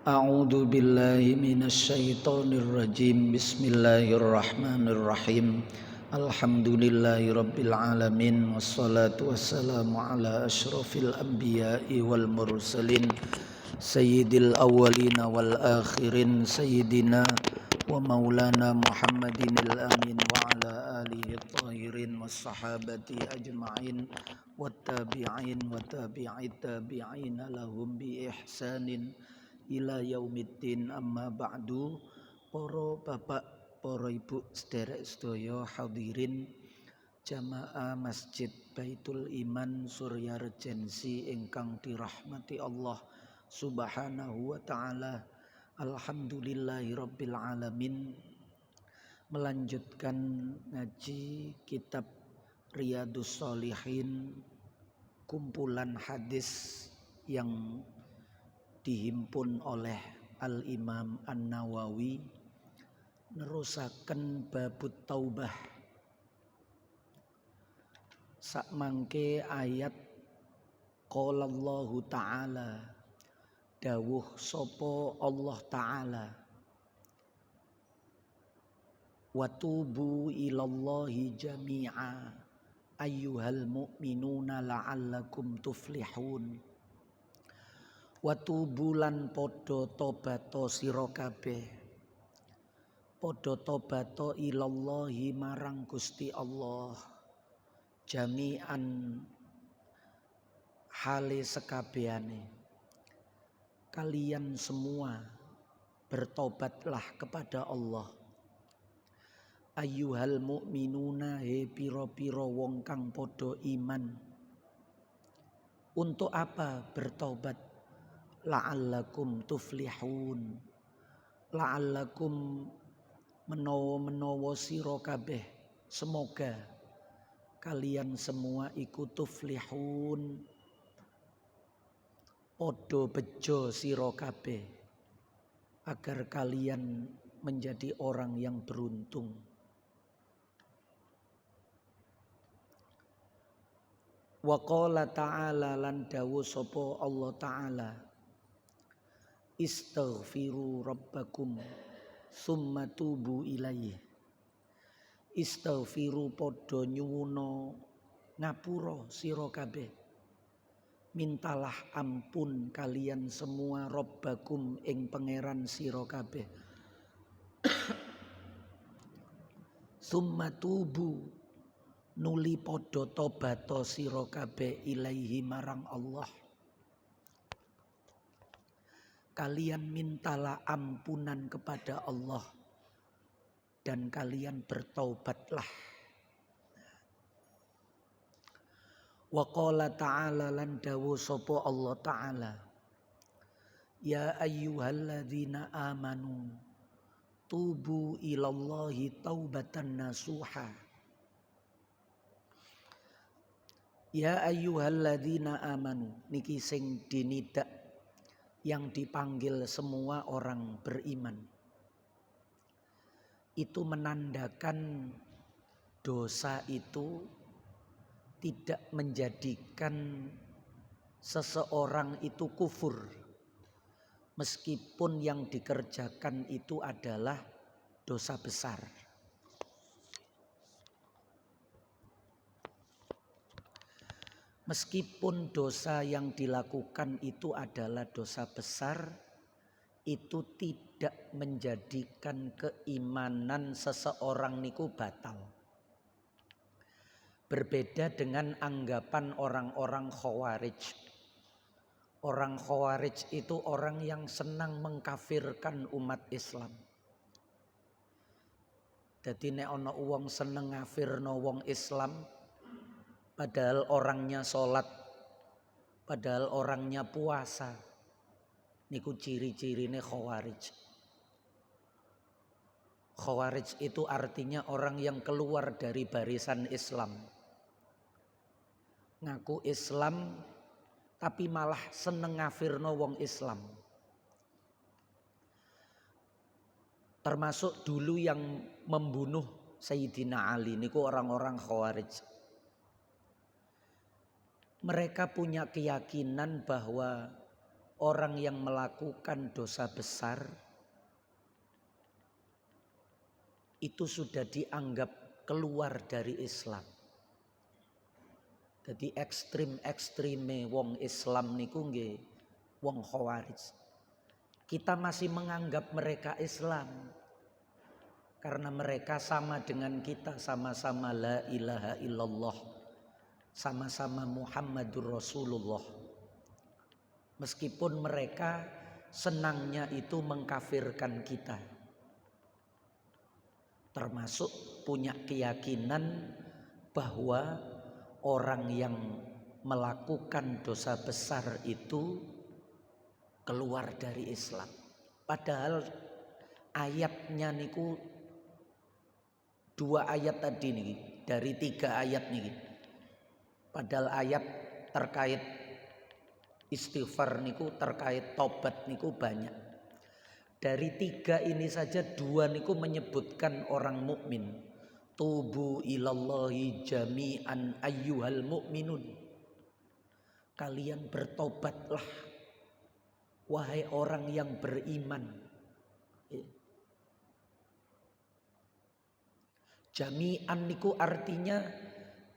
A'udzu billahi minasyaitonir rajim. Bismillahirrahmanirrahim. Alhamdulillahirabbil alamin wassalatu wassalamu ala asyrofil anbiya'i wal mursalin sayyidil awwalin wal akhirin sayyidina wa maulana Muhammadinil amin wa ala alihi tahirin was sahabati ajma'in wat tabi'in wa tabi'it tabi'in lahum bi ihsanin ila yaumiddin, amma ba'du. Para bapak, para ibu, sederek sedaya hadirin jamaah Masjid Baitul Iman Surya Regensi ingkang dirahmati Allah Subhanahu wa taala. Alhamdulillahirabbil alamin. Melanjutkan ngaji kitab Riyadhus Shalihin, kumpulan hadis yang dihimpun oleh Al-Imam An-Nawawi, nerusaken babut taubah. Sakmangke ayat qala Allah Ta'ala, dawuh sapa Allah Ta'ala, wa tubu ilallahi jami'a ayyuhal mu'minuna la'allakum tuflihun. Watubulan podo tobato sira kabeh, podo tobato ilallahi marang Gusti Allah, jami'an hale sekabehane, kalian semua bertobatlah kepada Allah. Ayyuhal mu'minuna, he piro-piro wong kang podo iman. Untuk apa bertobat? La'allakum tuflihun, la'allakum menawa sira kabeh, semoga kalian semua iku tuflihun, podo bejo sira kabeh, agar kalian menjadi orang yang beruntung. Wa qala ta'ala, lan dawuh sapa Allah Ta'ala, istaghfiru rabbakum summa tubu ilaihi. Istaghfiru podo nyuwuna ngapura sira kabeh, mintalah ampun kalian semua rabbakum ing pangeran sira kabeh. Summa tubu, nuli podo tobato sira kabeh ilaihi marang Allah. Kalian mintalah ampunan kepada Allah dan kalian bertaubatlah. Wa qala ta'ala, lan dawuh sapa Allah Ta'ala, ya ayyuhalladzina amanu tubu ilallahi taubatan nasuha. Ya ayyuhalladzina amanu, niki sing dinidak, yang dipanggil semua orang beriman. Itu menandakan dosa itu tidak menjadikan seseorang itu kufur, meskipun yang dikerjakan itu adalah dosa besar. Meskipun dosa yang dilakukan itu adalah dosa besar, itu tidak menjadikan keimanan seseorang niku batal. Berbeda dengan anggapan orang-orang Khawarij. Orang Khawarij itu orang yang senang mengkafirkan umat Islam. Jadi nek ana wong seneng ngafirno wong Islam, padahal orangnya sholat, padahal orangnya puasa, niku ciri-cirine Khawarij. Khawarij itu artinya orang yang keluar dari barisan Islam. Ngaku Islam tapi malah seneng ngafirno wong Islam. Termasuk dulu yang membunuh Sayyidina Ali niku orang-orang Khawarij. Mereka punya keyakinan bahwa orang yang melakukan dosa besar itu sudah dianggap keluar dari Islam. Jadi ekstreme wong Islam niku nggih wong Khawarij. Kita masih menganggap mereka Islam karena mereka sama dengan kita, sama-sama la ilaha illallah, sama-sama Muhammadur Rasulullah. Meskipun mereka senangnya itu mengkafirkan kita, termasuk punya keyakinan bahwa orang yang melakukan dosa besar itu keluar dari Islam. Padahal ayatnya niku 2 ayat tadi nih dari 3 ayat nih. Padahal ayat terkait istighfar niku, terkait tobat niku banyak. Dari 3 ini saja 2 niku menyebutkan orang mukmin. Tubu ilallahi jami'an ayyuhal mu'minun. Kalian bertobatlah wahai orang yang beriman. Jami'an niku artinya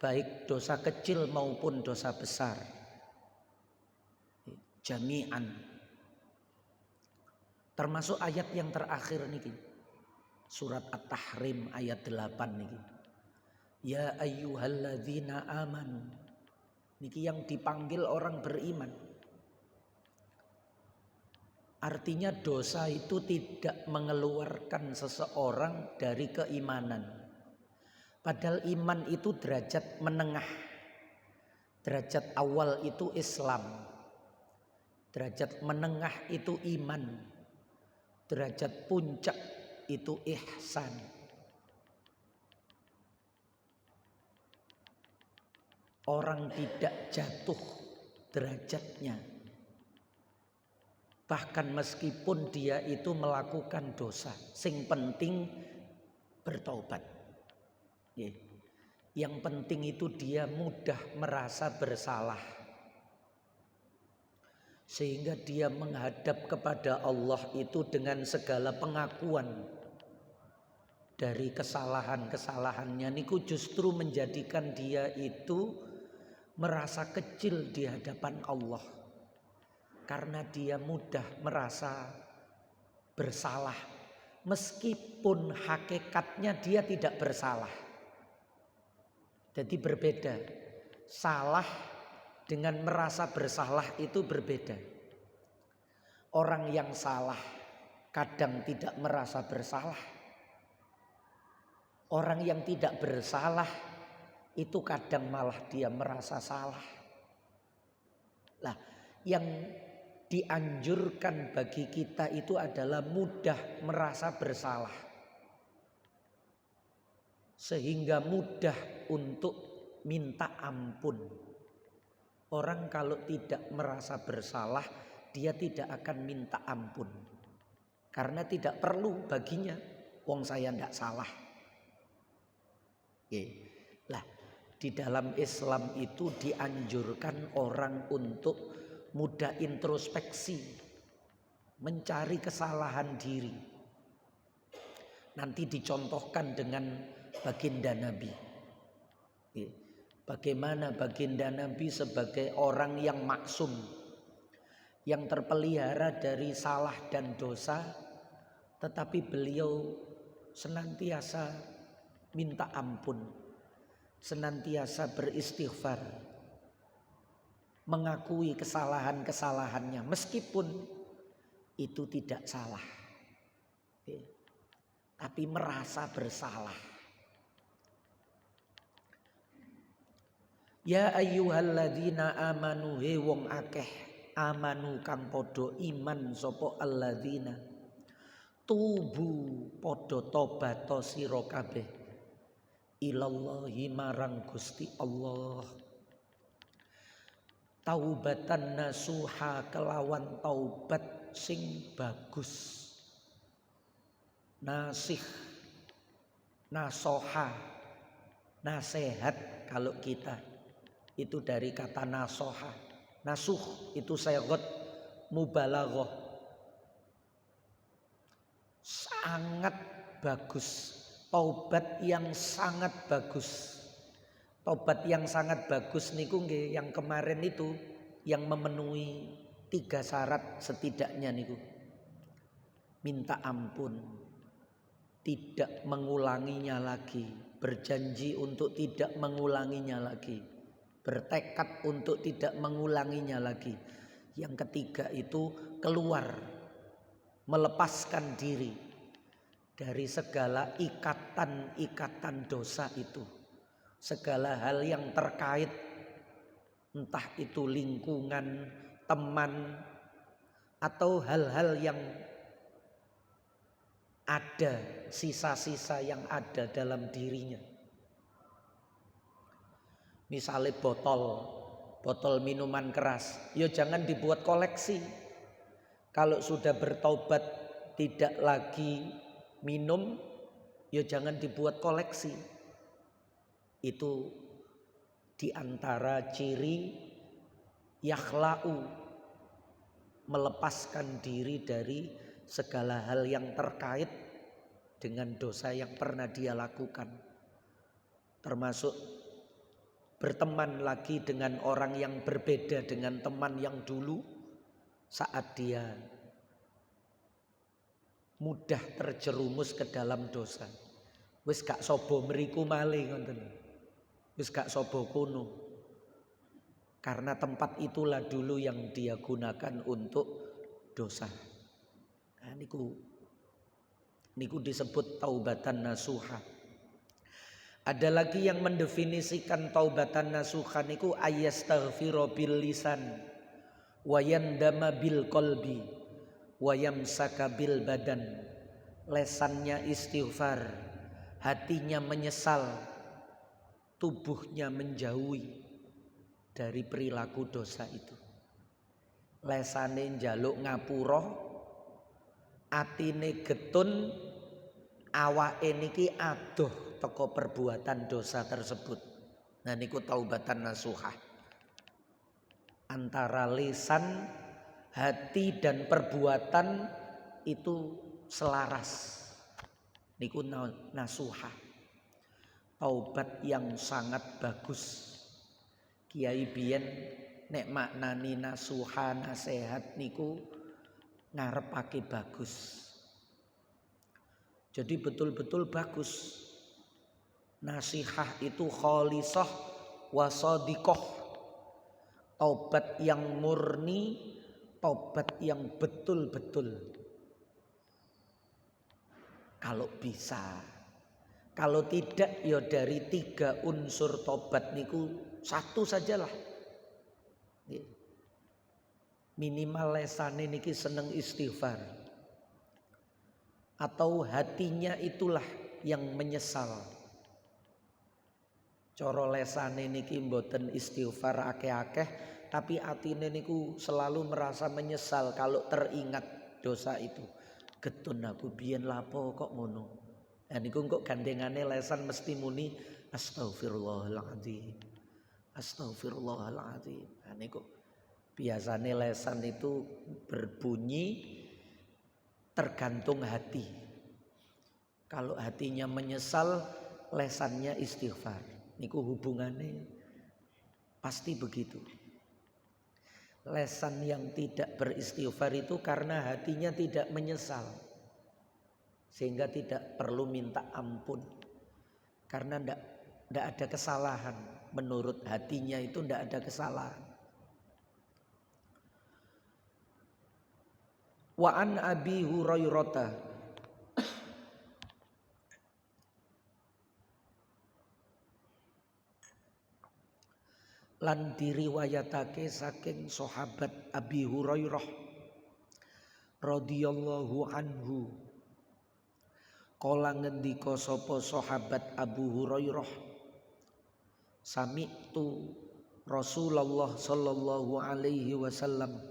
baik dosa kecil maupun dosa besar. Jami'an. Termasuk ayat yang terakhir niki. Surat At-Tahrim ayat 8 niki. Ya ayyuhalladzina amanu. Niki yang dipanggil orang beriman. Artinya dosa itu tidak mengeluarkan seseorang dari keimanan. Padahal iman itu derajat menengah. Derajat awal itu Islam. Derajat menengah itu iman. Derajat puncak itu ihsan. Orang tidak jatuh derajatnya. Bahkan meskipun dia itu melakukan dosa, sing penting bertaubat. Yang penting itu dia mudah merasa bersalah. Sehingga dia menghadap kepada Allah itu dengan segala pengakuan dari kesalahan-kesalahannya niku justru menjadikan dia itu merasa kecil di hadapan Allah. Karena dia mudah merasa bersalah meskipun hakikatnya dia tidak bersalah. Jadi berbeda. Salah dengan merasa bersalah itu berbeda. Orang yang salah kadang tidak merasa bersalah. Orang yang tidak bersalah itu kadang malah dia merasa salah. Nah, yang dianjurkan bagi kita itu adalah mudah merasa bersalah. Sehingga mudah untuk minta ampun. Orang kalau tidak merasa bersalah, dia tidak akan minta ampun. Karena tidak perlu baginya, wong saya tidak salah. Lah, di dalam Islam itu dianjurkan orang untuk mudah introspeksi, mencari kesalahan diri. Nanti dicontohkan dengan baginda Nabi. Bagaimana baginda Nabi sebagai orang yang maksum, yang terpelihara dari salah dan dosa, tetapi beliau senantiasa minta ampun, senantiasa beristighfar, mengakui kesalahan-kesalahannya meskipun itu tidak salah, tapi merasa bersalah. Ya ayyuhalladzina amanu, he wong akeh amanu kang podo iman sapa alladzina tubu podo tobat sira kabeh ilallahi marang Gusti Allah taubatan nasuha kelawan taubat sing bagus. Nasih, nasoha, nasihat kalau kita itu dari kata nasoha. Nasuh itu saygot mubalaghah. Sangat bagus, taubat yang sangat bagus. Taubat yang sangat bagus niku nggih yang kemarin itu yang memenuhi 3 syarat setidaknya niku. Minta ampun, tidak mengulanginya lagi, berjanji untuk tidak mengulanginya lagi, bertekad untuk tidak mengulanginya lagi. Yang ketiga itu keluar, melepaskan diri dari segala ikatan-ikatan dosa itu. Segala hal yang terkait, entah itu lingkungan, teman, atau hal-hal yang ada, sisa-sisa yang ada dalam dirinya. Misalnya botol minuman keras, ya jangan dibuat koleksi. Kalau sudah bertaubat tidak lagi minum, ya jangan dibuat koleksi. Itu diantara ciri yakhla'u, melepaskan diri dari segala hal yang terkait dengan dosa yang pernah dia lakukan. Termasuk berteman lagi dengan orang yang berbeda dengan teman yang dulu saat dia mudah terjerumus ke dalam dosa. Wis gak sobo mriku malih ngoten. Wis gak sobo kuno. Karena tempat itulah dulu yang dia gunakan untuk dosa. Nah, niku disebut taubatan nasuha. Ada lagi yang mendefinisikan taubatan nasuha niku ayastaghfira bil lisan wa yandama bil qalbi wa yamsaka bil badan. Lesannya istighfar, hatinya menyesal, tubuhnya menjauhi dari perilaku dosa itu. Lesane njaluk ngapura, atine getun, awake niki adoh teko perbuatan dosa tersebut. Nah niku taubatan nasuha. Antara lisan, hati dan perbuatan itu selaras. Niku nasuha. Taubat yang sangat bagus. Kiai biyen nek maknani nasuha nasihat niku ngarepake bagus. Jadi betul-betul bagus. Nasihah itu khalisah wa shadiqah. Taubat yang murni, taubat yang betul-betul. Kalau bisa. Kalau tidak ya dari 3 unsur tobat niku 1 sajalah. Minimal lesane niki seneng istighfar. Atau hatinya itulah yang menyesal. Coro lesane niki mboten istighfar akeh-akeh, tapi atine niku selalu merasa menyesal kalau teringat dosa itu. Getun aku biyen lapo kok ngono. Nah niku kok gandengane lesan mesti muni astaghfirullahaladzim. Astaghfirullahaladzim. Nah niku biasane lesan itu berbunyi tergantung hati. Kalau hatinya menyesal, lesannya istighfar. Niku hubungannya pasti begitu. Lesan yang tidak beristighfar itu karena hatinya tidak menyesal. Sehingga tidak perlu minta ampun. Karena tidak ada kesalahan. Menurut hatinya itu tidak ada kesalahan. Wa an Abi Hurairah lan diriwayatake saking sahabat Abi Hurairah radhiyallahu anhu. Kala ngendika sapa sahabat Abu Hurairah, sami'tu Rasulullah sallallahu alaihi wasallam.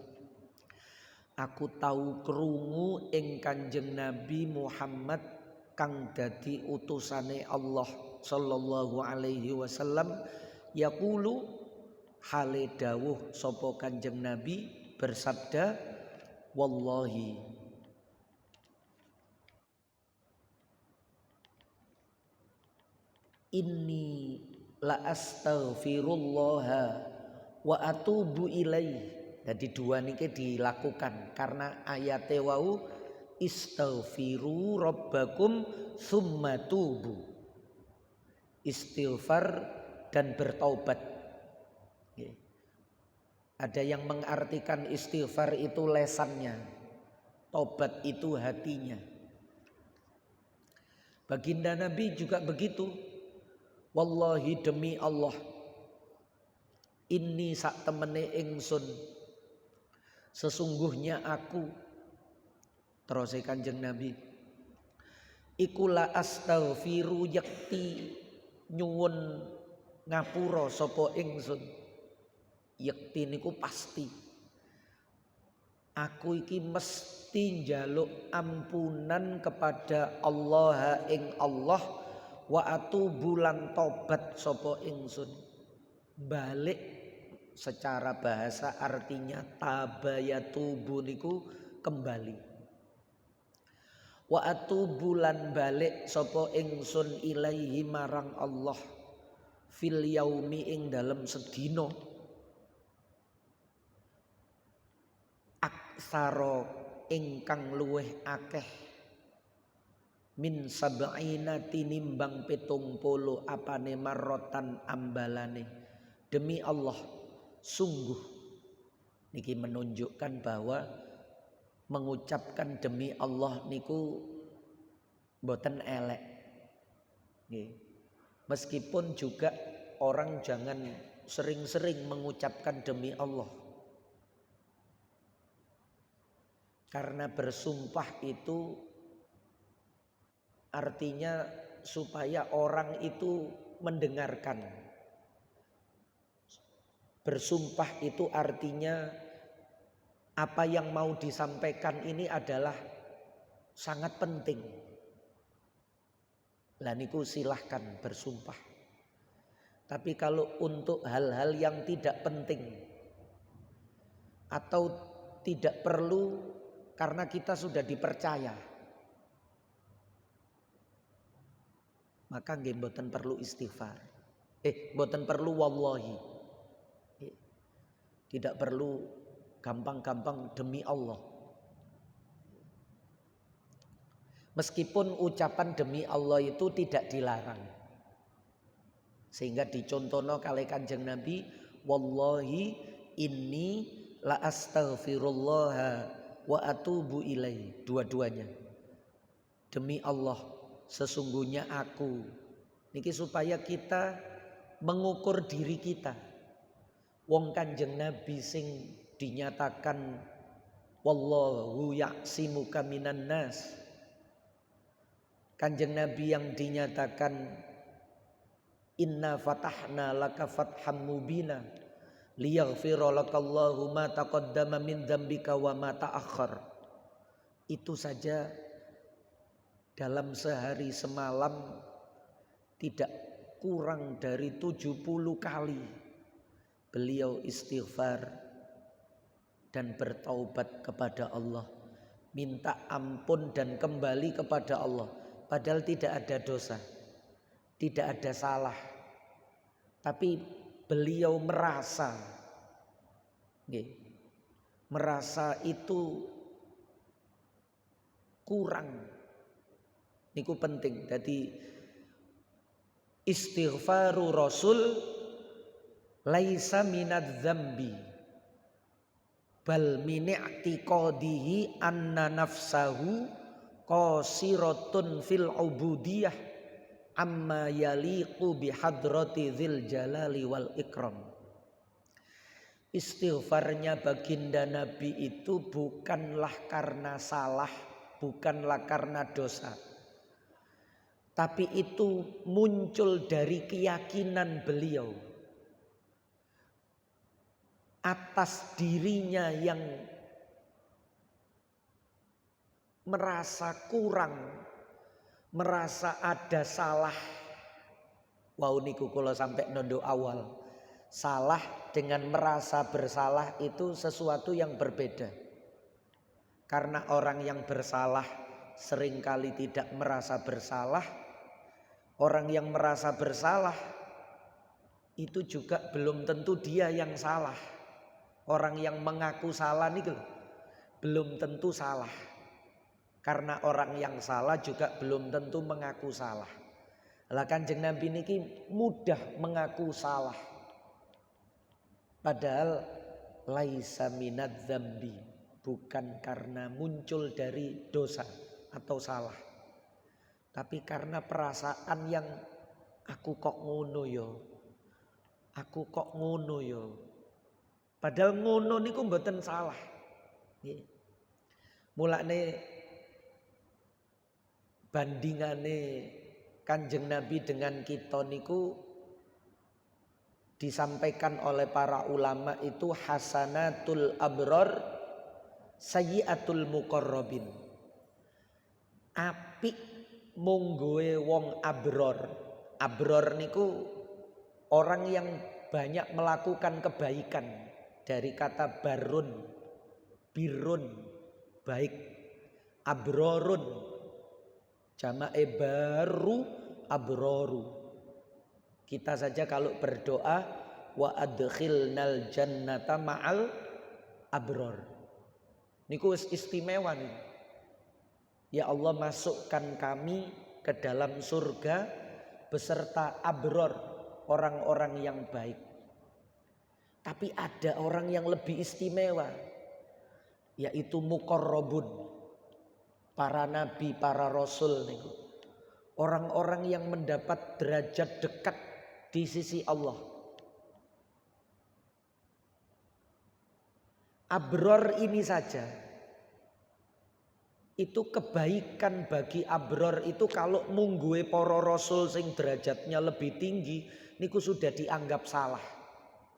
Aku tahu krungu ing Kanjeng Nabi Muhammad kang dadi utusane Allah sallallahu alaihi wasallam yaqulu hale dawuh sapa Kanjeng Nabi bersabda, wallahi inni la astaghfirullah wa atubu ilaih. Jadi dua niki dilakukan karena ayate wau istaghfiru rabbakum tsumma tubu. Istighfar dan bertaubat. Ada yang mengartikan istighfar itu lesannya, taubat itu hatinya. Baginda Nabi juga begitu. Wallahi demi Allah, inni sak temene ingsun, sesungguhnya aku, terus Kanjeng Nabi, iku la astaghfiru yakti nyuwun ngapura sapa ingsun. Yakti niku pasti. Aku iki mesti njaluk ampunan kepada Allah ing Allah. Wa atubu lan tobat sapa ingsun. Balik secara bahasa artinya tabayatubu niku kembali. Wa atubu lan balik sapa ingsun ilaihi marang Allah fil yaumi ing dalem sedina aksara ingkang luweh akeh min sab'ina tinimbang 70 apane marrotan ambalane. Demi Allah, sungguh niki menunjukkan bahwa mengucapkan demi Allah niku mboten elek. Meskipun juga orang jangan sering-sering mengucapkan demi Allah. Karena bersumpah itu artinya supaya orang itu mendengarkan. Bersumpah itu artinya apa yang mau disampaikan ini adalah sangat penting. Lah niku silahkan bersumpah. Tapi kalau untuk hal-hal yang tidak penting atau tidak perlu karena kita sudah dipercaya, maka nggih mboten perlu istighfar. Mboten perlu wallahi. Tidak perlu gampang-gampang demi Allah. Meskipun ucapan demi Allah itu tidak dilarang. Sehingga dicontohno kalih Kanjeng Nabi, wallahi inni la astaghfirullah wa atubu ilaihi. Dua-duanya. Demi Allah, sesungguhnya aku. Niki supaya kita mengukur diri kita. Wong Kanjeng Nabi sing dinyatakan wallahu ya'simuka minan nas. Kanjeng Nabi yang dinyatakan inna fatahna laka fatham mubina liyaghfira lakallahu ma taqaddama min dzambika wa ma ta'akhkhar. Itu saja dalam sehari semalam tidak kurang dari 70 kali beliau istighfar dan bertaubat kepada Allah, minta ampun dan kembali kepada Allah. Padahal tidak ada dosa, tidak ada salah, tapi beliau merasa itu kurang. Niku penting. Jadi istighfaru Rasul laisa minadz dzambi bal min i'tiqadihi anna nafsahu qasiratun fil ubudiyah amma yaliqu bihadrati dzil jalali wal ikram. Istighfarnya baginda Nabi itu bukanlah karena salah, bukanlah karena dosa, tapi itu muncul dari keyakinan beliau atas dirinya yang merasa kurang, merasa ada salah. Wau niku kula sampai nondo awal. Salah dengan merasa bersalah itu sesuatu yang berbeda. Karena orang yang bersalah seringkali tidak merasa bersalah. Orang yang merasa bersalah itu juga belum tentu dia yang salah. Orang yang mengaku salah nih belum tentu salah. Karena orang yang salah juga belum tentu mengaku salah. Lah Kanjeng Nabi niki mudah mengaku salah. Padahal laisa minadz dzambi, bukan karena muncul dari dosa atau salah. Tapi karena perasaan yang aku kok ngono yo. Aku kok ngono yo. Padahal ngono niku mboten salah. Nggih. Mulane bandingane Kanjeng Nabi dengan kita niku disampaikan oleh para ulama itu hasanatul abror sayyiatul muqarrabin. Apik munggoe wong abror. Abror niku orang yang banyak melakukan kebaikan, dari kata barun, birun, baik. Abrorun jama'e baru abroru. Kita saja kalau berdoa wa adkhilnal jannata ma'al abror. Niku istimewa nih. Ya Allah, masukkan kami ke dalam surga beserta abror, orang-orang yang baik. Tapi ada orang yang lebih istimewa, yaitu muqarrabun, para nabi, para rasul niku. Orang-orang yang mendapat derajat dekat di sisi Allah. Abror ini saja, itu kebaikan bagi abror itu kalau mungguhe para rasul sing derajatnya lebih tinggi niku sudah dianggap salah.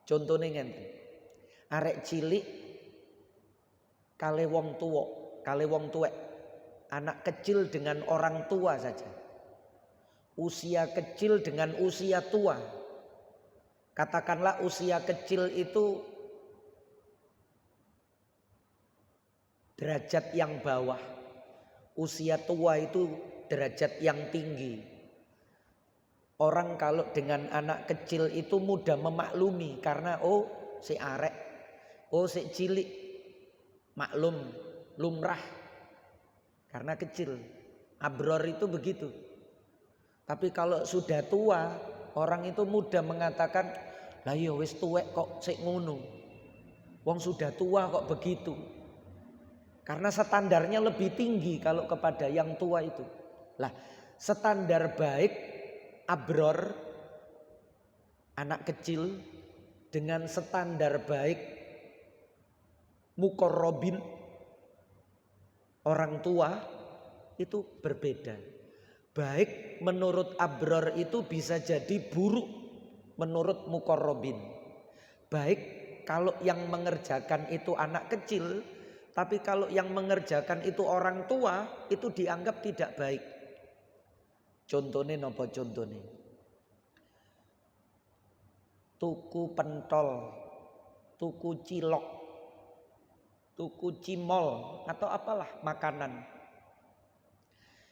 Contohnya ngenten. Arek cilik kale wong tuwa, kale wong tuwek. Anak kecil dengan orang tua saja. Usia kecil dengan usia tua. Katakanlah usia kecil itu derajat yang bawah. Usia tua itu derajat yang tinggi. Orang kalau dengan anak kecil itu mudah memaklumi karena oh si arek, oh si cilik, maklum, lumrah. Karena kecil. Abror itu begitu. Tapi kalau sudah tua, orang itu mudah mengatakan, lah ya wis tuwek kok sik ngono. Wong sudah tua kok begitu. Karena standarnya lebih tinggi kalau kepada yang tua itu. Lah, standar baik abror anak kecil dengan standar baik muqarrabin orang tua itu berbeda. Baik menurut abror itu bisa jadi buruk menurut muqarrabin. Baik kalau yang mengerjakan itu anak kecil, tapi kalau yang mengerjakan itu orang tua, itu dianggap tidak baik. Contohnya nopo contohnya? Tuku pentol, tuku cilok, tuku cimol atau apalah makanan.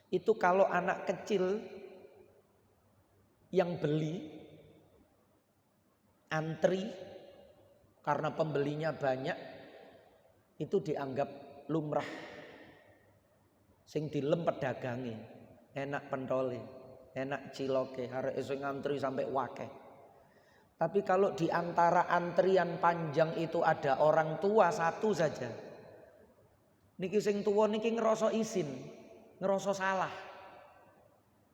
Itu kalau anak kecil yang beli antri karena pembelinya banyak, itu dianggap lumrah. Sing dilem pedagange, enak pentole, enak ciloke, arek sing antri sampai wakeh. Tapi kalau di antara antrian panjang itu ada orang tua satu saja, niki sing tua niki ngerasa isin, ngerasa salah.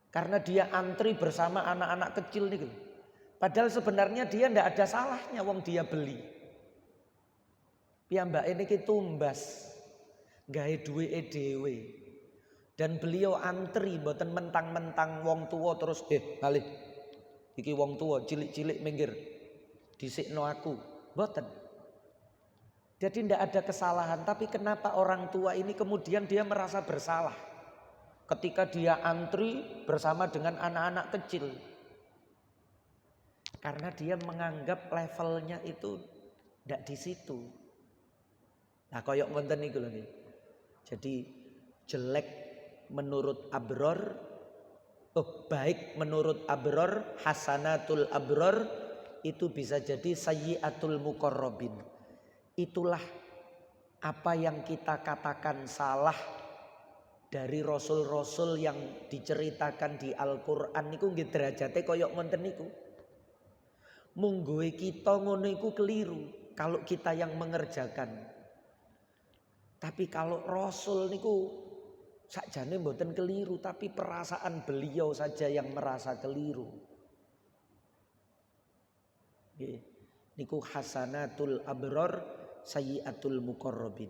Karena dia antri bersama anak-anak kecil niki. Padahal sebenarnya dia ndak ada salahnya wong dia beli. Piyambake niki tumbas gawe duweke dhewe. Dan beliau antri mboten mentang-mentang wong tua terus balik. Iki wong tua cilik-cilik minggir. Dhisikno aku. Mboten. Jadi ndak ada kesalahan, tapi kenapa orang tua ini kemudian dia merasa bersalah ketika dia antri bersama dengan anak-anak kecil? Karena dia menganggap levelnya itu ndak di situ. Nah koyok ngoten niku lho nggih. Jadi jelek menurut abror, baik menurut abror, hasanatul abror itu bisa jadi sayyiatul muqarrabin. Itulah apa yang kita katakan salah dari rasul-rasul yang diceritakan di Al-Qur'an niku nggih derajate koyok ngoten niku. Mungguhe kita ngono iku keliru kalau kita yang mengerjakan. Tapi kalau Rasul niku sakjane mboten keliru, tapi perasaan beliau saja yang merasa keliru. Nggih. Niku hasanatul abror sayyiatul muqarrabin.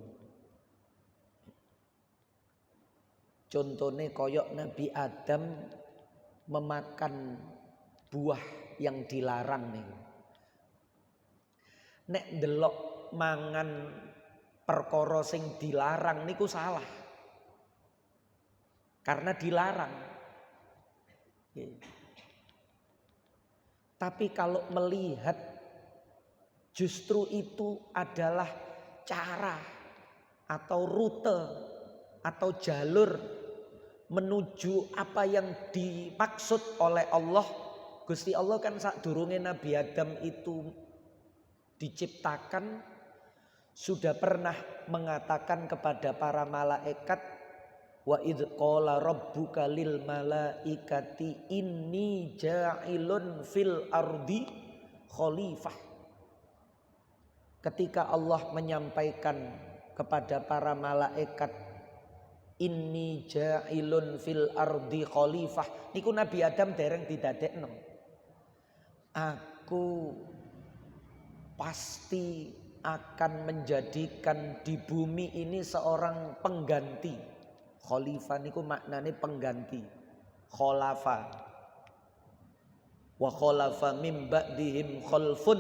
Contohnya koyok Nabi Adam memakan buah yang dilarang nih. Nek delok mangan perkara sing dilarang niku salah. Karena dilarang. Tapi kalau melihat justru itu adalah cara atau rute atau jalur menuju apa yang dimaksud oleh Allah. Gusti Allah kan sadurunge Nabi Adam itu diciptakan sudah pernah mengatakan kepada para malaikat, wa idz qala rabbuka lil malaikati inni ja'ilun fil ardi khalifah. Ketika Allah menyampaikan kepada para malaikat, inni ja'ilun fil ardi khalifah, niku Nabi Adam dereng didadekno. Aku pasti akan menjadikan di bumi ini seorang pengganti. Khalifah niku maknane pengganti. Khalafa. Wa khalafa mim ba'dihim khalfun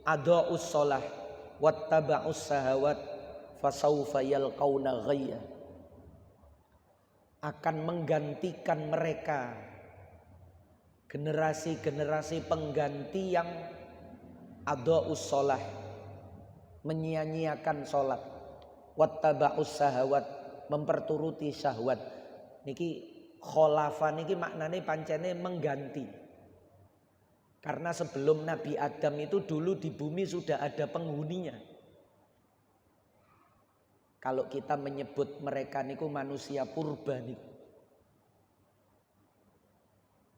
adaa'us shalah wattaba'us sahawat fasawfa yalqauna ghayya. Akan menggantikan mereka generasi-generasi pengganti yang adaa'us shalah, menyia-nyiakan sholat, wattaba'us sahawat, memperturuti syahwat. Niki kholafa niki maknane pancene mengganti. Karena sebelum Nabi Adam itu dulu di bumi sudah ada penghuninya. Kalau kita menyebut mereka niku manusia purba niku.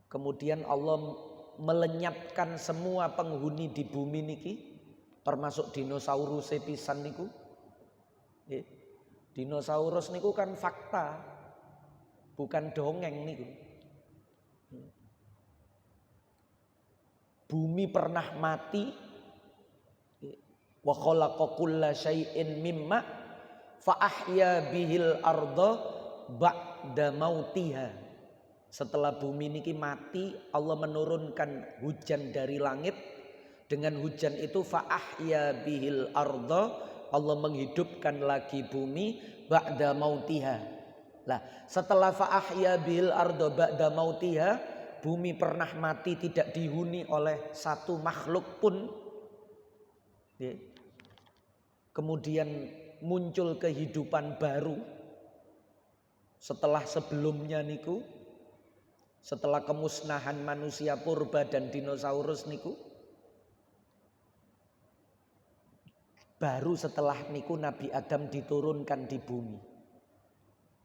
Kemudian Allah melenyapkan semua penghuni di bumi niki, termasuk dinosaurus pisan niku. Dinosaurus niku kan fakta, bukan dongeng niku. Bumi pernah mati. Wa khalaqa kulla syai'in mimma fa ahya bihil arda ba'da mautiha. Setelah bumi niki mati, Allah menurunkan hujan dari langit. Dengan hujan itu fa ahya bihil arda, Allah menghidupkan lagi bumi ba'da mautiha. Lah, setelah fa ahya bihil arda ba'da mautiha, bumi pernah mati tidak dihuni oleh satu makhluk pun. Kemudian muncul kehidupan baru setelah sebelumnya niku, setelah kemusnahan manusia purba dan dinosaurus niku. Baru setelah niku Nabi Adam diturunkan di bumi.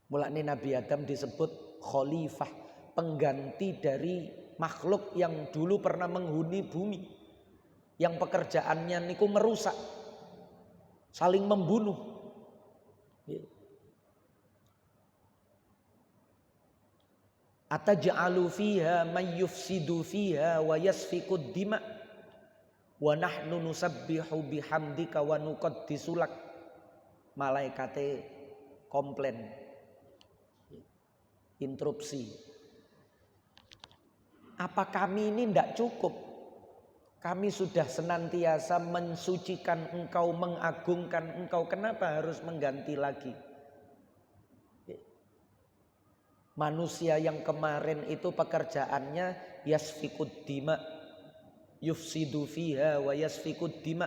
Mulane Nabi Adam disebut khalifah, pengganti dari makhluk yang dulu pernah menghuni bumi, yang pekerjaannya niku merusak, saling membunuh. Ataj'alu fiha may yufsidu fiha wa yasfikud dima wa nahnu nusabbihu bihamdika wa nuqaddisu lak. Malaikate komplain, interupsi. Apa kami ini tidak cukup? Kami sudah senantiasa mensucikan engkau, mengagungkan engkau. Kenapa harus mengganti lagi? Manusia yang kemarin itu pekerjaannya yasfikud dima, yufsidu fiha wa yasfikud dima,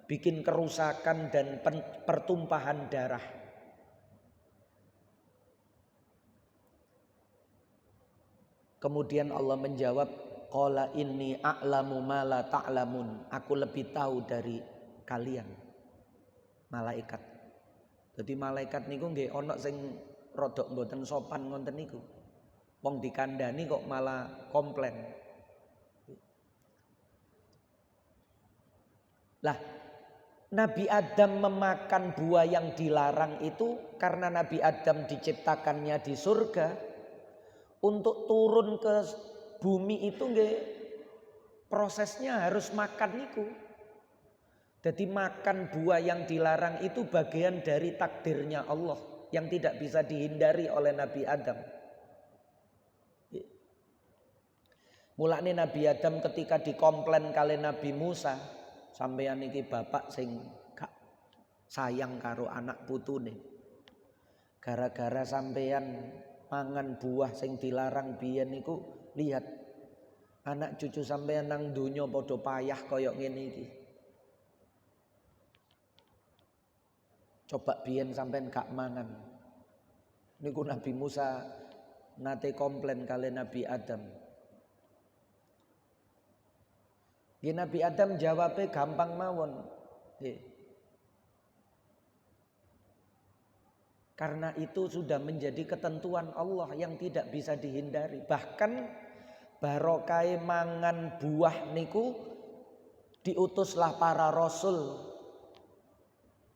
bikin kerusakan dan pertumpahan darah. Kemudian Allah menjawab, qala inni a'lamu ma la ta'lamun. Aku lebih tahu dari kalian. Malaikat. Jadi malaikat niku nggih ana sing rodok mboten sopan ngonten niku. Wong dikandani kok malah komplain. Lah, Nabi Adam memakan buah yang dilarang itu karena Nabi Adam diciptakannya di surga. Untuk turun ke bumi itu nggih prosesnya harus makan niku. Jadi makan buah yang dilarang itu bagian dari takdirnya Allah yang tidak bisa dihindari oleh Nabi Adam. Mulane Nabi Adam ketika dikomplain kali Nabi Musa, sampeyan iki bapak sing gak sayang karo anak putune. Gara-gara sampeyan mangan buah sing dilarang biyen niku, lihat anak cucu sampeyan nang donya padha payah kaya ngene iki. Coba biyen sampean gak mangan. Niku Nabi Musa nate komplain kali Nabi Adam. Nggih Nabi Adam jawabnya gampang mawon. Karena itu sudah menjadi ketentuan Allah yang tidak bisa dihindari. Bahkan barokah mangan buah niku diutuslah para rasul.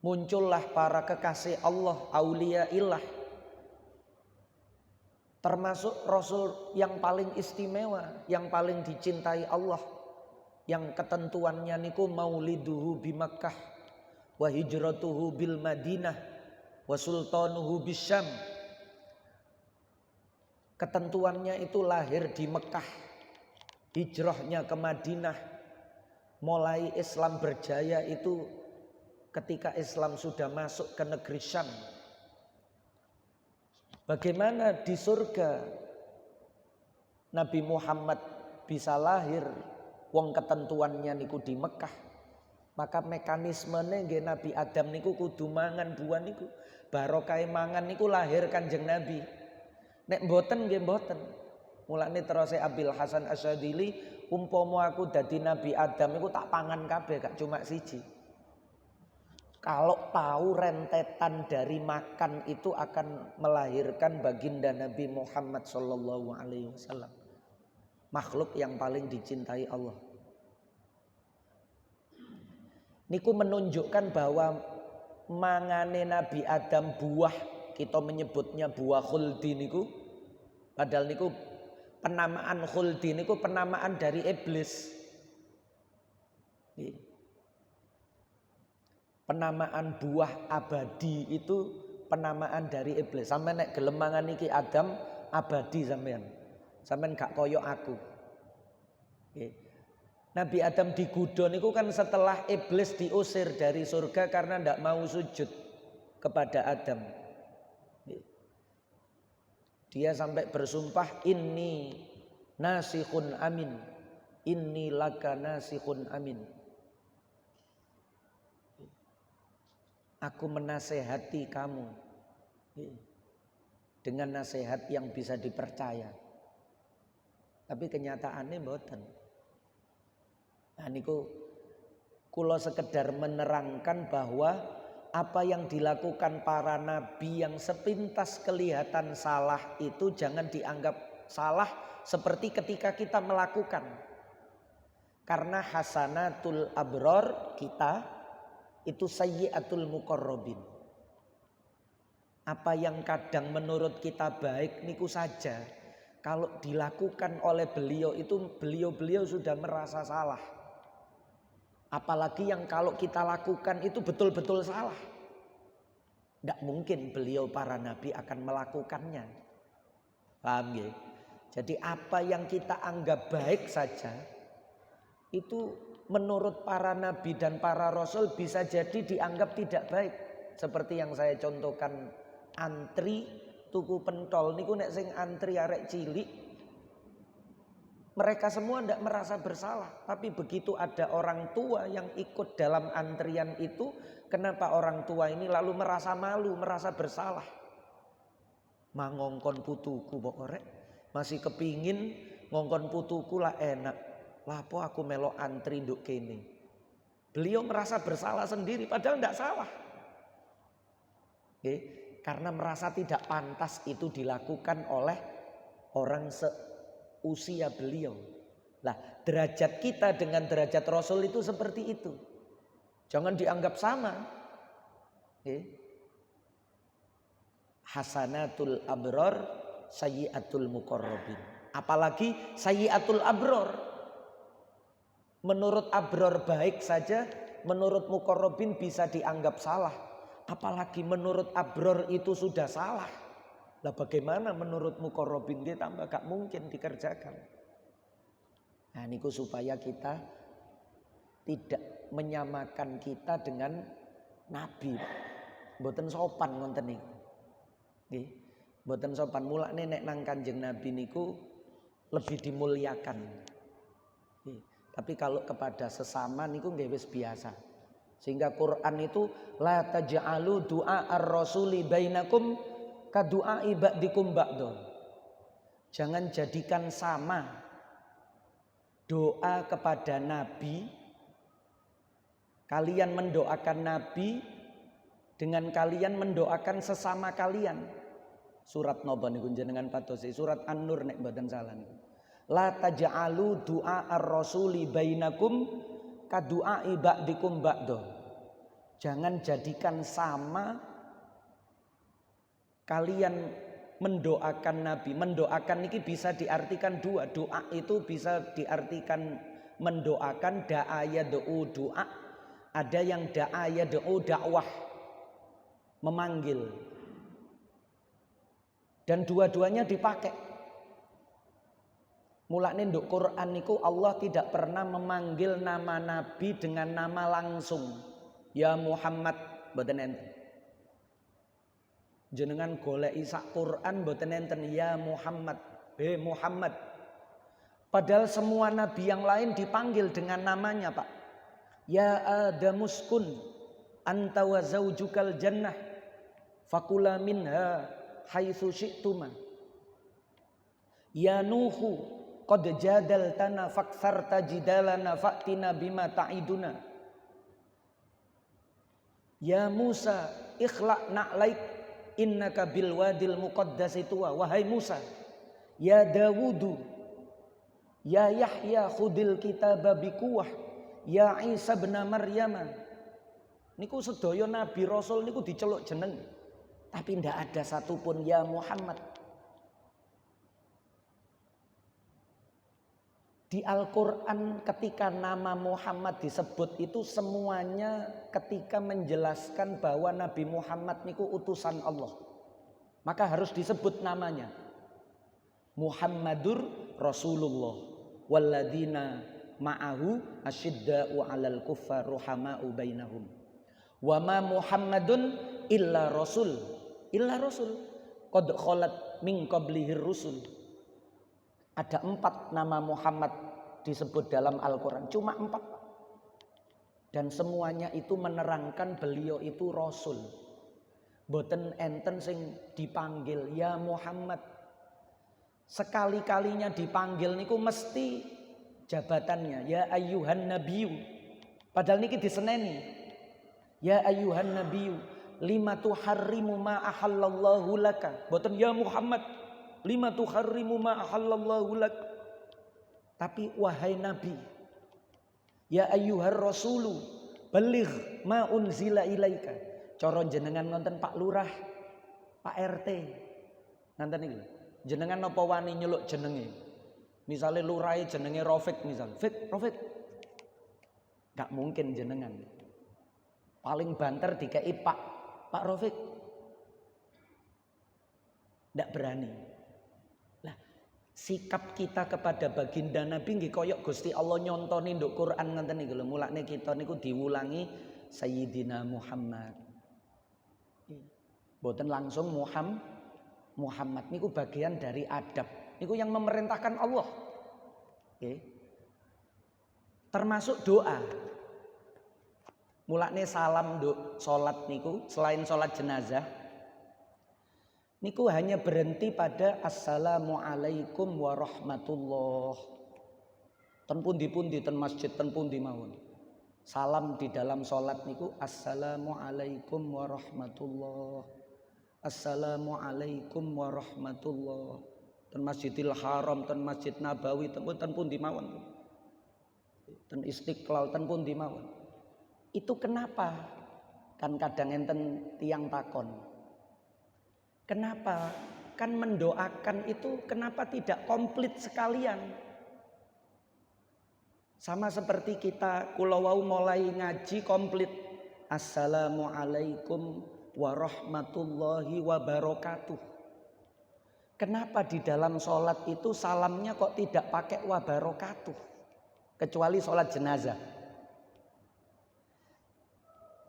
Muncullah para kekasih Allah, aulia ilah. Termasuk rasul yang paling istimewa, yang paling dicintai Allah. Yang ketentuannya niku mauliduhu bi Makkah wa hijratuhu bil Madinah wa sultanuhu bisyam. Ketentuannya itu lahir di Mekah, hijrahnya ke Madinah. Mulai Islam berjaya itu ketika Islam sudah masuk ke negeri Syam. Bagaimana di surga Nabi Muhammad bisa lahir, wong ketentuannya niku di Mekah. Maka mekanismenya nggih Nabi Adam niku kudu mangan buah niku. Barokah mangan niku lahir Kanjeng Nabi. Nek mboten nggih mboten. Mulane terus Abil Hasan Asyadzili, umpama aku dadi Nabi Adam niku tak pangan kabeh gak cuma siji. Kalau tahu rentetan dari makan itu akan melahirkan baginda Nabi Muhammad sallallahu alaihi wasallam. Makhluk yang paling dicintai Allah. Niku menunjukkan bahwa mangane Nabi Adam buah, kita menyebutnya buah khuldi niku, padahal niku penamaan khuldi niku penamaan dari iblis. Penamaan buah abadi itu penamaan dari iblis. Sampai nek gelem mangan iki Adam abadi sampean. Sampean gak koyo aku. Nabi Adam digodha niku kan setelah iblis diusir dari surga karena ndak mau sujud kepada Adam. Dia sampai bersumpah, inni nasikhun amin, inni laka nasikhun amin. Aku menasehati kamu dengan nasihat yang bisa dipercaya. Tapi kenyataannya mboten. Nah niku kula sekedar menerangkan bahwa apa yang dilakukan para nabi yang sepintas kelihatan salah itu jangan dianggap salah seperti ketika kita melakukan. Karena hasanatul abror kita itu sayyiatul muqarrabin. Apa yang kadang menurut kita baik niku saja, kalau dilakukan oleh beliau itu beliau sudah merasa salah. Apalagi yang kalau kita lakukan itu betul-betul salah. Tidak mungkin beliau para nabi akan melakukannya. Paham ya? Jadi apa yang kita anggap baik saja itu menurut para nabi dan para rasul bisa jadi dianggap tidak baik. Seperti yang saya contohkan, antri tuku pentol niku nek sing antri arek cilik, mereka semua tidak merasa bersalah. Tapi begitu ada orang tua yang ikut dalam antrian itu, kenapa orang tua ini lalu merasa malu, merasa bersalah? Mangongkon putuku kok orek Masih kepingin ngongkon putuku lah enak. Lapo aku melok antri nduk kene. Beliau merasa bersalah sendiri padahal tidak salah. Karena merasa tidak pantas itu dilakukan oleh orang seusia beliau. Lah, derajat kita dengan derajat Rasul itu seperti itu. Jangan dianggap sama. Hasanatul abror, sayyiatul muqarrabin. Apalagi sayyiatul abror. Menurut abror baik saja, menurut muqarrabin bisa dianggap salah. Apalagi menurut abror itu sudah salah. Lah bagaimana menurut muqarrabin, dia tambah gak mungkin dikerjakan. Nah niku supaya kita tidak menyamakan kita dengan Nabi. Mboten sopan ngonten niku. Nggih. Mboten sopan, mulane nek nang Kanjeng Nabi niku lebih dimuliakan. Nggih. Tapi kalau kepada sesama niku nggih wis biasa. Sehingga Quran itu la taj'alu du'a ar-rasuli bainakum ka du'a ba'dikum ba'da. Jangan jadikan sama doa kepada Nabi. Kalian mendoakan Nabi dengan kalian mendoakan sesama kalian. Surat napa niku jenengan patosi? Surat An-Nur nek mboten salah niku. La taj'alu du'a ar-rasuli bainakum ka du'a ba'dikum ba'da. Jangan jadikan sama kalian mendoakan Nabi. Mendoakan ini bisa diartikan dua. Doa itu bisa diartikan mendoakan, da'a yad'u doa. Ada yang da'a yad'u dakwah, memanggil. Dan dua-duanya dipakai. Mulane nduk Quran niku Allah tidak pernah memanggil nama Nabi dengan nama langsung. Ya Muhammad, mboten enten. Jenengan goleki sak Quran mboten enten ya Muhammad, Muhammad. Padahal semua nabi yang lain dipanggil dengan namanya, Pak. Ya Adamuskun anta wa zaujukal jannah fakula minha haitsu syi'tuma. Ya Nuhu qad jadaltana faktsarta jidalana fa'tina bima ta'iduna. Ya Musa ikhlaq na'laik innaka bil wadil muqaddasi tuwa. Wahai Musa. Ya Dawudu ya Yahya khudil kitaba biquwah. Ya Isa bin Maryam. Niku sedaya nabi rasul niku diceluk jeneng. Tapi ndak ada satupun ya Muhammad. Di Al-Quran ketika nama Muhammad disebut itu semuanya ketika menjelaskan bahwa Nabi Muhammad niku utusan Allah. Maka harus disebut namanya. Muhammadur Rasulullah walladzina ma'ahu asyidda'u 'alal kuffar ruhama'u bainahum. Wa ma Muhammadun illa rasul. Illa rasul. Qad khalat min qablihir rusul. Ada 4 nama Muhammad disebut dalam Al-Quran. Cuma 4. Dan semuanya itu menerangkan beliau itu Rasul. Boten enten sing dipanggil ya Muhammad. Sekali-kalinya dipanggil niku mesti jabatannya. Ya ayyuhan nabiyyu. Padahal niki diseneni. Ya ayyuhan nabiyyu. Lima tuharrimu ma ahallallahu laka. Boten ya Muhammad. Lima tuharrimu ma ahallallahu lak. Tapi wahai Nabi, ya ayyuhar rasulu baligh ma unzila ilaika. Cara jenengan ngonten Pak Lurah, Pak RT. Nganten iki. Jenengan napa wani nyeluk jenenge? Misale lurahe jenenge Rafiq misal. Rafiq. Gak mungkin jenengan. Paling banter dikai Pak Rafiq. Ndak berani. Sikap kita kepada baginda Nabi nggih koyok Gusti Allah nyontoni nduk Quran ngoten niku lho. Mulane kita niku diwulangi Sayyidina Muhammad. Mboten langsung Muhammad niku bagian dari adab. Niku yang memerintahkan Allah. Termasuk doa. Mulane salam nduk salat niku selain salat jenazah niku hanya berhenti pada assalamualaikum warahmatullah. Ten pundi-pundi ten masjid ten pundi mawon. Salam di dalam sholat niku assalamualaikum warahmatullah. Assalamualaikum warahmatullah. Ten Masjidil Haram, ten Masjid Nabawi, ten pundi mawon. Ten Istiqlal, ten pundi mawon. Itu kenapa? Kan kadang enten tiang takon. Kenapa? Kan mendoakan itu kenapa tidak komplit sekalian? Sama seperti kita kulawau mulai ngaji komplit. Assalamualaikum warahmatullahi wabarakatuh. Kenapa di dalam sholat itu salamnya kok tidak pakai wabarakatuh? Kecuali sholat jenazah.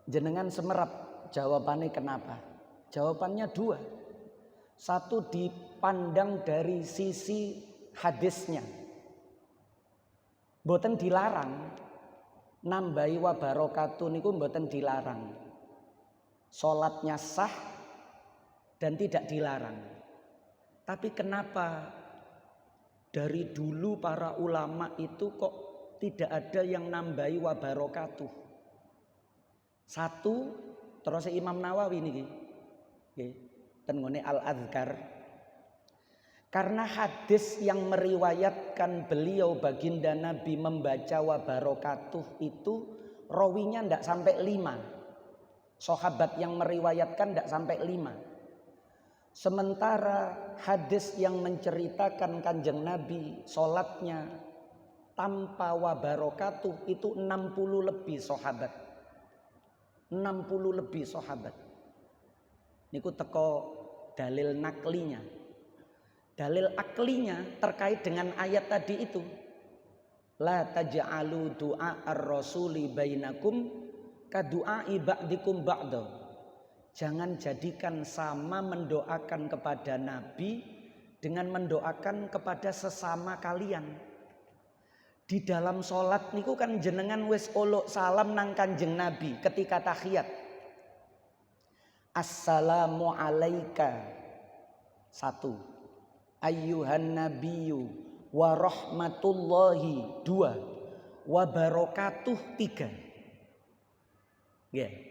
Jenengan semerap, jawabannya kenapa? Jawabannya dua. Satu dipandang dari sisi hadisnya. Mboten dilarang nambahi wabarakatuh niku mboten dilarang. Salatnya sah dan tidak dilarang. Tapi kenapa dari dulu para ulama itu kok tidak ada yang nambahi wabarakatuh? Satu, terus Imam Nawawi niki. Nggih, ten ngene Al-Adzkar. Karena hadis yang meriwayatkan beliau baginda Nabi membaca wabarakatuh itu rawinya ndak sampai 5. Sahabat yang meriwayatkan ndak sampai 5. Sementara hadis yang menceritakan Kanjeng Nabi sholatnya tanpa wabarakatuh itu 60 lebih sahabat. 60 lebih sahabat. Niku teko dalil naklinya. Dalil aklinya terkait dengan ayat tadi itu. La taj'alu du'a ar-rasuli bainakum ka du'ai ba'dikum ba'da. Jangan jadikan sama mendoakan kepada Nabi dengan mendoakan kepada sesama kalian. Di dalam sholat niku kan jenengan wis olok salam nang Kanjeng Nabi ketika tahiyat. Assalamu alaika. 1. Ayyuhan nabiyyu wa rahmatullahi 2 wa barakatuh 3. Nggih.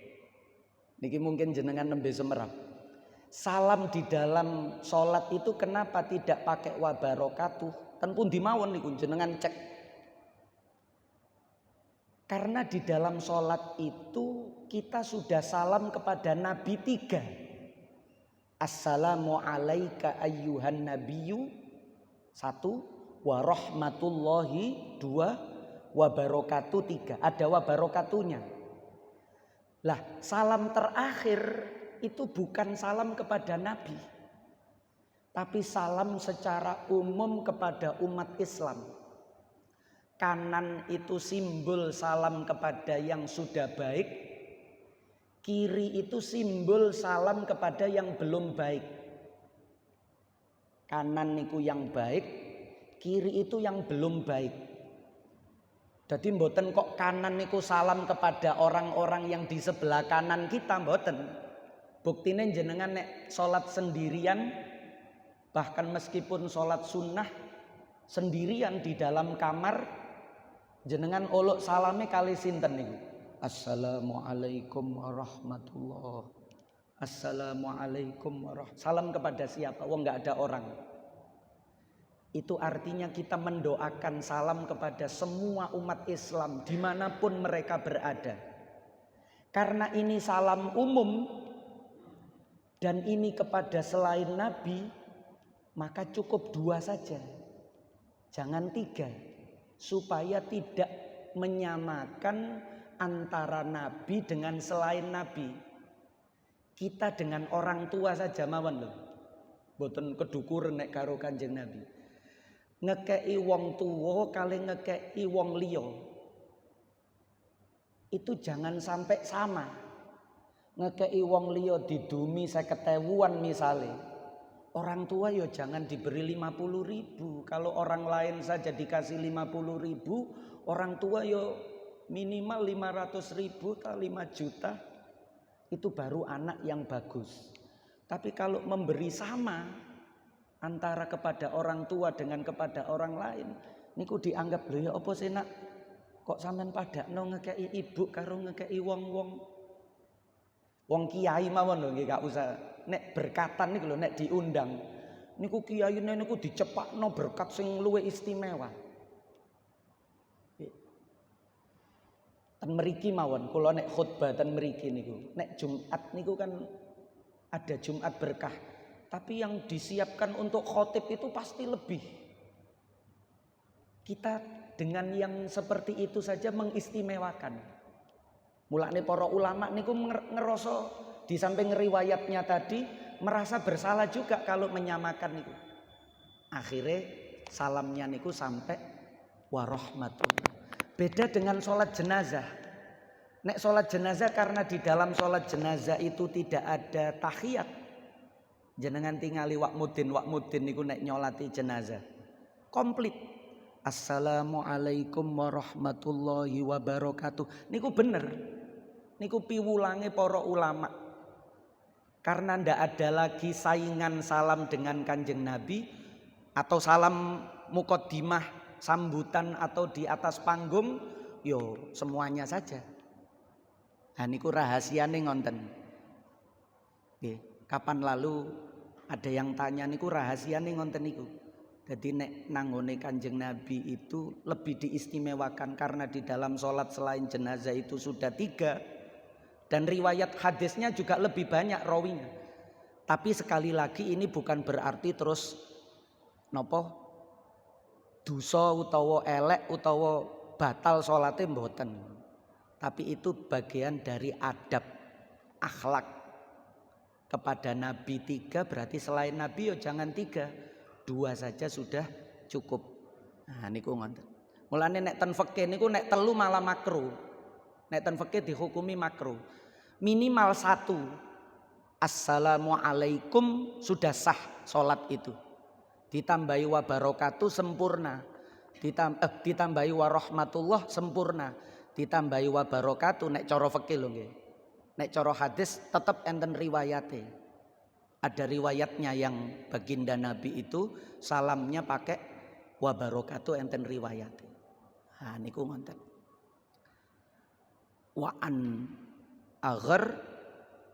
Niki mungkin jenengan nembe semerap. Salam di dalam salat itu kenapa tidak pakai wa barakatuh? Ten pundi mawon niku jenengan cek. Karena di dalam salat itu kita sudah salam kepada Nabi 3. Assalamu alaika ayyuhan nabiyyu 1, wa rahmatullahi 2, wa barakatuh 3. Ada wa barakatuhnya. Lah, salam terakhir itu bukan salam kepada Nabi. Tapi salam secara umum kepada umat Islam. Kanan itu simbol salam kepada yang sudah baik. Kiri itu simbol salam kepada yang belum baik. Kanan niku yang baik, kiri itu yang belum baik. Jadi mboten kok kanan niku salam kepada orang-orang yang di sebelah kanan kita, mboten. Buktine jenengan nek salat sendirian, bahkan meskipun salat sunnah sendirian di dalam kamar, jenengan olok salame kali sinten niku? Assalamualaikum warahmatullah. Assalamualaikum warahmatullah. Salam kepada siapa? Wong nggak ada orang. Itu artinya kita mendoakan salam kepada semua umat Islam dimanapun mereka berada. Karena ini salam umum dan ini kepada selain Nabi, maka cukup 2 saja. Jangan 3, supaya tidak menyamakan antara Nabi dengan selain Nabi. Kita dengan orang tua saja mawon lho. Mboten kedukur nek karo Kanjeng Nabi. Ngekei wong tuwa kali ngekei wong liya. Itu jangan sampai sama. Ngekei wong liya didumi 50.000-an misale. Orang tua ya jangan diberi 50.000. Kalau orang lain saja dikasih 50.000, orang tua ya minimal 500.000 atau 5 juta. Itu baru anak yang bagus. Tapi kalau memberi sama antara kepada orang tua dengan kepada orang lain, niku dianggap lho ya apa sih nak? Kok sampean padakno ngekei ibu karo ngekei wong-wong kiai mawon lho nggih gak usah. Nek berkatan niku lho nek diundang niku kiyaine niku dicepakno berkat sing luwih istimewa. Ten mriki mawon kula nek khutbah ten mriki niku. Nek Jumat niku kan ada Jumat berkah. Tapi yang disiapkan untuk khotib itu pasti lebih. Kita dengan yang seperti itu saja mengistimewakan. Mulane para ulama niku ngeroso di samping riwayatnya tadi merasa bersalah juga kalau menyamakan niku. Akhirnya salamnya niku sampai warahmatullah. Beda dengan sholat jenazah. Nek sholat jenazah karena di dalam sholat jenazah itu tidak ada tahiyat. Jenengan tingali wak mudin niku nek nyolati jenazah. Komplit. Assalamualaikum warahmatullahi wabarakatuh. Niku bener. Niku piwulange para ulama. Karena ndak ada lagi saingan salam dengan Kanjeng Nabi atau salam muqaddimah sambutan atau di atas panggung, yo semuanya saja. Nah niku rahasiane ngonten. Nggih, kapan lalu ada yang tanya niku rahasiane ngonten niku. Jadi nek nanggone Kanjeng Nabi itu lebih diistimewakan karena di dalam sholat selain jenazah itu sudah 3 dan riwayat hadisnya juga lebih banyak rawinya. Tapi sekali lagi ini bukan berarti terus nopo dosa utawa elek utawa batal sholatnya mboten. Tapi itu bagian dari adab akhlak kepada Nabi 3 berarti selain Nabi ya jangan 3. 2 saja sudah cukup. Nah niku ngoten. Mulane nek ten fikih niku nek 3 malah makruh. Nek ten fikih dihukumi makruh. Minimal 1. Assalamualaikum sudah sah salat itu. Ditambahi wa barakatuh sempurna. Ditambahi wa rahmatullah sempurna. Ditambahi wa barakatuh nek cara fikih lho nggih. Nek cara hadis tetap enten riwayate. Ada riwayatnya yang baginda Nabi itu salamnya pakai wa barakatuh enten riwayate. Ha niku ngoten. Wa an Aghar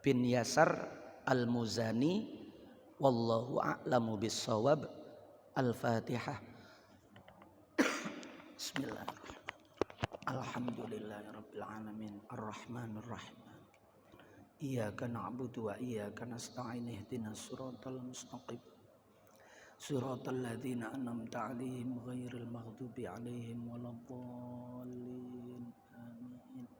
bin Yasar al-Muzani wallahu a'lamu bis-shawab. Al-Fatihah. Bismillahirrahmanirrahim. Alhamdulillahirabbil alamin arrahmanir rahim. Iyyaka na'budu wa iyyaka nasta'in ihdinas siratal mustaqim siratal ladzina an'amta 'alaihim ghairil maghdubi 'alaihim waladdallin amin.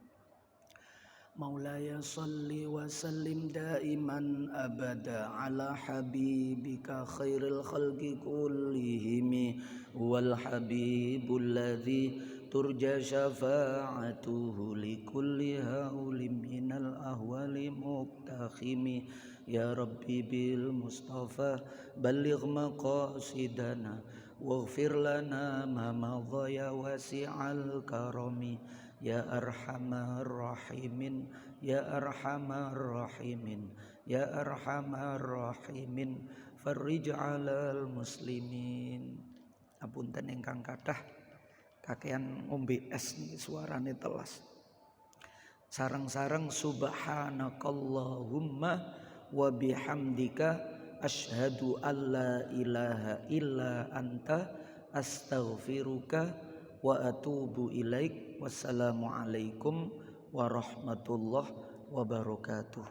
Maulaya shalli wa sallim daiman abada ala habibika khairil khalqi kullihim wal habibul ladzi turja syafa'atuhu likulli haulim minal ahwali muqtakhimi. Ya Rabbi bil Mustafa balligh maqasidana waghfir lana ma madha ya wasi'al karami. Ya arhamar rahimin, ya arhamar rahimin, ya arhamar rahimin, farrij 'alal muslimin. Apunten ingkang kathah kakean ngombe es niki suarane telas. Sareng-sareng subhanakallahumma wa bihamdika asyhadu alla ilaha illa anta astaghfiruka wa atubu ilaik. Wassalamualaikum warahmatullahi wabarakatuh.